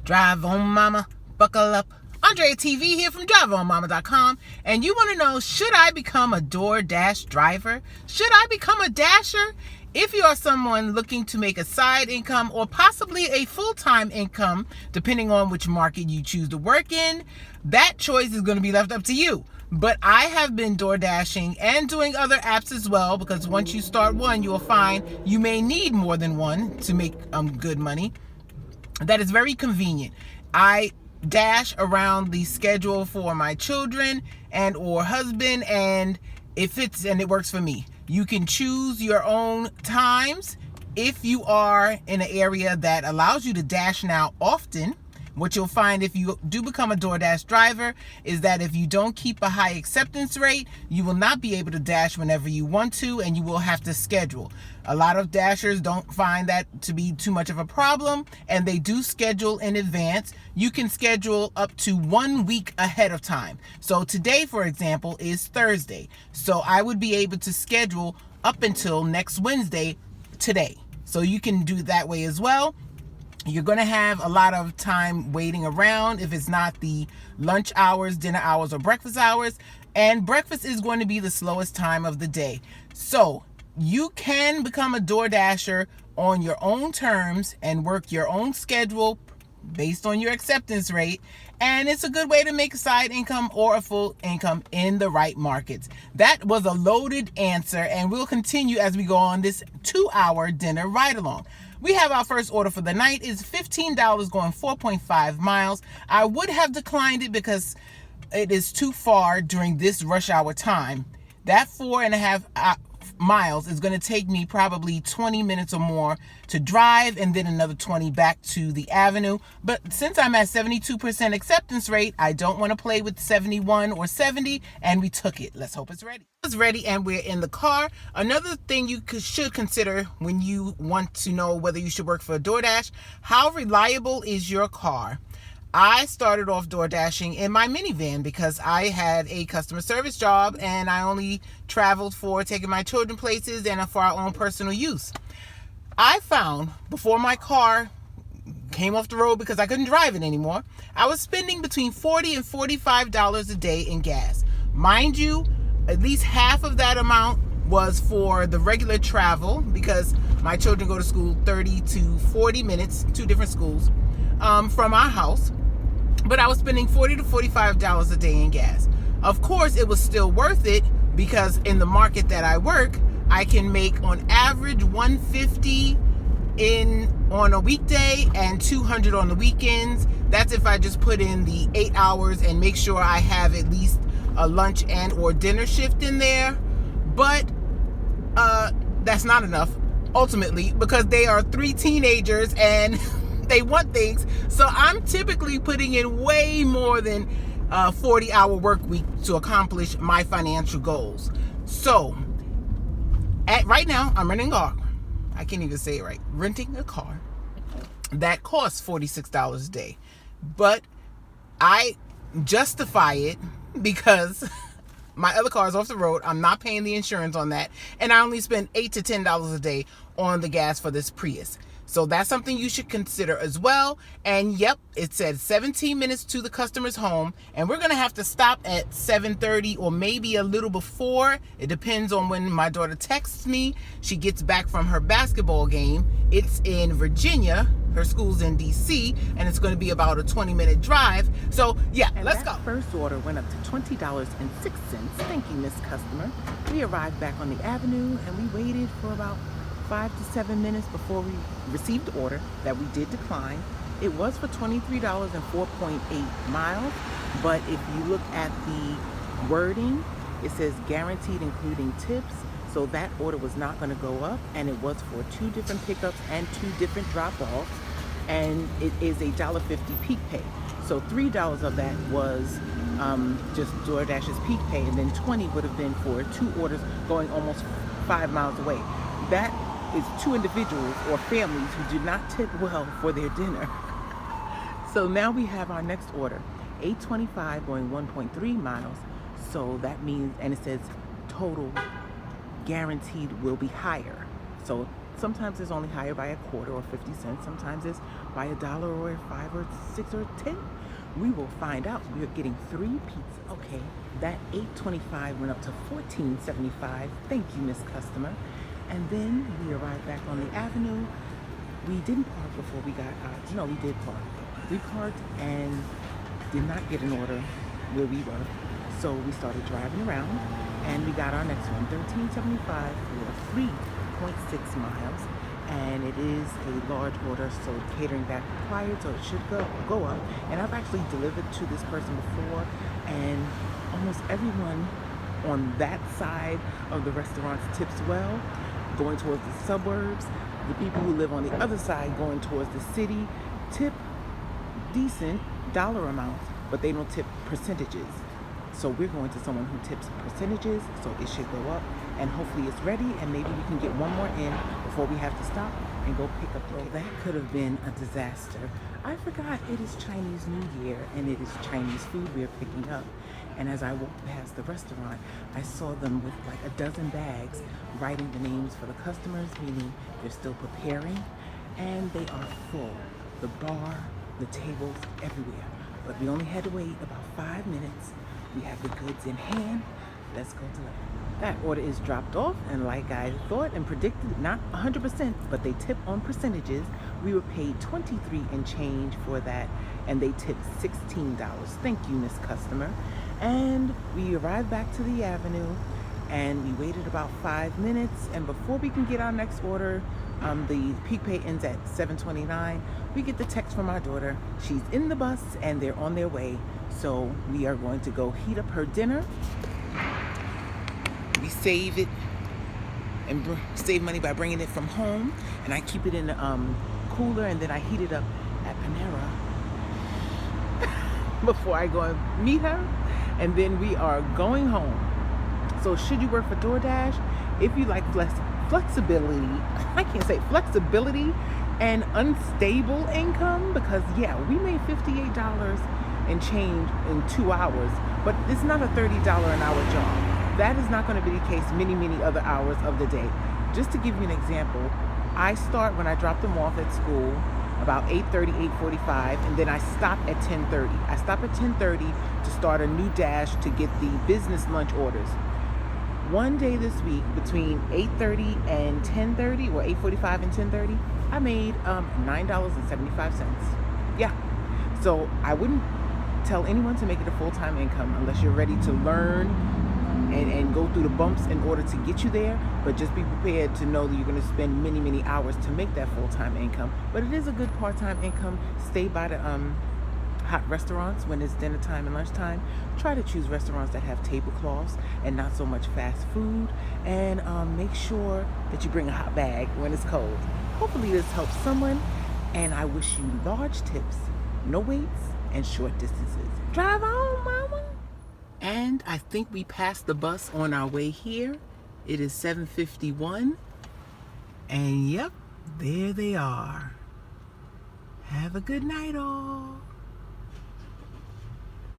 Drive on Mama, buckle up. Andrea TV here from driveonmama.com, and you want to know, should I become a Doordash driver? Should I become a dasher? If you are someone looking to make a side income or possibly a full-time income, depending on which market you choose to work in, that choice is going to be left up to you. But I have been door dashing and doing other apps as well, because once you start one, you will find you may need more than one to make good money. That is very convenient. I dash around the schedule for my children and or husband, and it fits and it works for me. You can choose your own times. If you are in an area that allows you to dash now often, what you'll find if you do become a DoorDash driver is that if you don't keep a high acceptance rate, you will not be able to dash whenever you want to, and you will have to schedule. A lot of dashers don't find that to be too much of a problem, and they do schedule in advance. You can schedule up to 1 week ahead of time. So today, for example, is Thursday. So I would be able to schedule up until next Wednesday today. So you can do it that way as well. You're going to have a lot of time waiting around if it's not the lunch hours, dinner hours, or breakfast hours. And breakfast is going to be the slowest time of the day. So you can become a DoorDasher on your own terms and work your own schedule based on your acceptance rate. And it's a good way to make a side income or a full income in the right markets. That was a loaded answer, and we'll continue as we go on this 2-hour dinner ride along. We have our first order for the night. It's $15 going 4.5 miles. I would have declined it because it is too far during this rush hour time. That 4.5 miles is going to take me probably 20 minutes or more to drive, and then another 20 back to the avenue. But since I'm at 72% acceptance rate, I don't want to play with 71 or 70, and we took it. Let's hope it's ready. It's ready, and we're in the car. Another thing you should consider when you want to know whether you should work for a DoorDash: how reliable is your car? I started off door dashing in my minivan because I had a customer service job, and I only traveled for taking my children places and for our own personal use. I found before my car came off the road because I couldn't drive it anymore, I was spending between $40 and $45 a day in gas. Mind you, at least half of that amount was for the regular travel, because my children go to school 30 to 40 minutes, 2 different schools, from our house. But I was spending $40 to $45 a day in gas. Of course, it was still worth it, because in the market that I work, I can make on average $150 on a weekday and $200 on the weekends. That's if I just put in the 8 hours and make sure I have at least a lunch and or dinner shift in there. But that's not enough ultimately, because they are 3 teenagers and they want things. So I'm typically putting in way more than a 40-hour work week to accomplish my financial goals. So right now, I'm renting a car. I can't even say it right. Renting a car that costs $46 a day. But I justify it because my other car is off the road. I'm not paying the insurance on that. And I only spend $8 to $10 a day on the gas for this Prius. So that's something you should consider as well. And yep, it said 17 minutes to the customer's home, and we're going to have to stop at 7:30 or maybe a little before. It depends on when my daughter texts me. She gets back from her basketball game. It's in Virginia. Her school's in DC, and it's going to be about a 20-minute drive. So yeah, and let's go. First order went up to $20.06. Thank you, Miss Customer. We arrived back on the avenue, and we waited for about 5 to 7 minutes before we received the order that we did decline. It was for $23 and 4.8 miles, but if you look at the wording, it says guaranteed including tips. So that order was not going to go up, and it was for 2 different pickups and 2 different drop-offs, and it is a $1.50 peak pay. So $3 of that was just DoorDash's peak pay, and then 20 would have been for 2 orders going almost 5 miles away. That is 2 individuals or families who do not tip well for their dinner. So now we have our next order, $8.25 going 1.3 miles. So that means, and it says total guaranteed will be higher. So sometimes it's only higher by a quarter or 50 cents. Sometimes it's by $1 or 5 or 6 or 10? We will find out. We are getting 3 pizzas. Okay, that $8.25 went up to $14.75. Thank you, Miss Customer. And then we arrived back on the avenue. We didn't park before we got out. No, we did park. We parked and did not get an order where we were. So we started driving around and we got our next one, $13.75 for 3.6 miles. And it is a large order, so catering back required, so it should go up. And I've actually delivered to this person before, and almost everyone on that side of the restaurant tips well, going towards the suburbs. The people who live on the other side going towards the city tip decent dollar amounts, but they don't tip percentages. So we're going to someone who tips percentages, so it should go up, and hopefully it's ready, and maybe we can get one more in before we have to stop and go pick up the cake. That could have been a disaster. I forgot it is Chinese New Year, and it is Chinese food we're picking up. And as I walked past the restaurant, I saw them with like a dozen bags, writing the names for the customers, meaning they're still preparing, and they are full. The bar, the tables, everywhere. But we only had to wait about 5 minutes. We have the goods in hand. Let's go to that. That order is dropped off, and like I thought and predicted, not 100%, but they tip on percentages. We were paid $23 and change for that, and they tipped $16. Thank you, Miss Customer. And we arrived back to the avenue, and we waited about 5 minutes, and before we can get our next order, the peak pay ends at 7:29. We get the text from our daughter. She's in the bus and they're on their way. So we are going to go heat up her dinner. We save it and save money by bringing it from home. And I keep it in the cooler, and then I heat it up at Panera before I go and meet her. And then we are going home. So should you work for Doordash, if you like flexibility, I can't say flexibility and unstable income, because yeah, we made $58 and change in 2 hours, but it's not a $30 an hour job. That is not going to be the case many other hours of the day. Just to give you an example, I start when I drop them off at school about 8:30, 8:45, and then I stop at 10:30. I stop at 10:30 to start a new dash to get the business lunch orders. One day this week, between 8:30 and 10:30, or 8:45 and 10:30, I made $9.75. Yeah. So I wouldn't tell anyone to make it a full-time income unless you're ready to learn and go through the bumps in order to get you there. But just be prepared to know that you're going to spend many hours to make that full-time income. But it is a good part-time income. Stay by the hot restaurants when it's dinner time and lunchtime. Try to choose restaurants that have tablecloths and not so much fast food, and make sure that you bring a hot bag when it's cold. Hopefully this helps someone, and I wish you large tips, no waits, and short distances. Drive on, mama. And I think we passed the bus on our way here. It is 7:51, and yep, there they are. Have a good night, all.